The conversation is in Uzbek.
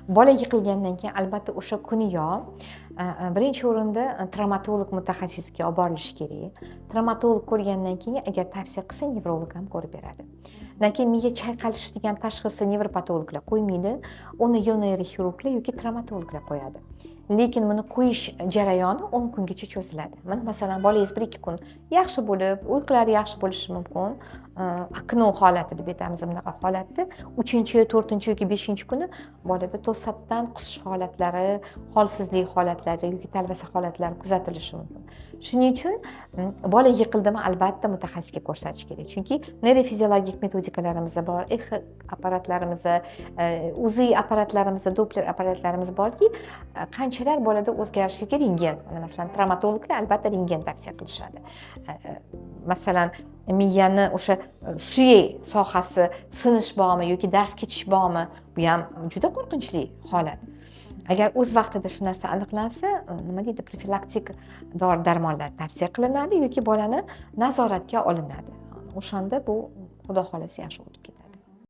bola yiqilgandan keyin albatta o'sha kuniyoq birinchi o'rinda travmatolog mutaxassisga olib borilishi kerak. Travmatolog ko'rgandan keyin agar tavsiya qilsa, nevrolog ham ko'rib beradi. Lekin miya chayqalishi degan tashxisni nevropatologlar qo'ymaydi, uni yo neyroxirurglar yoki travmatologlar qo'yadi. Lekin buni qo'yish jarayoni 10 kungacha cho'ziladi. Masalan, bolangiz 1-2 kun yaxshi bo'lib, uyqulari yaxshi bo'lishi mumkin. Akno holati deb aytamiz bunaqa holatda 3-chi, 4-chi yoki 5-chi kuni bolada to'satdan qusish holatlari, holsizlik holatlari yoki talvasa holatlari kuzatilishi mumkin. Shuning uchun bola yiqildimi, albatta mutaxassisga ko'rsatish kerak. Chunki neyrofiziologik metodikalarimiz bor, EKG apparatlarimiz, UZI apparatlarimiz, Doppler apparatlarimiz borki, qanchalar bolada o'zgarish yoki rentgen, masalan, travmatologlar albatta rentgen tavsiya qilishadi. Masalan, miyani o'sha suyak sohasi sinish bormi yoki dars ketish bormi, bu ham juda qo'rqinchli holat. Agar o'z vaqtida shu narsa aniqlansa, nima deydi, profilaktik dori-darmonlar tavsiya qilinadi yoki bolani nazoratga olinadi. O'shanda bu xudo xolasa yaxshi o'tib ketadi.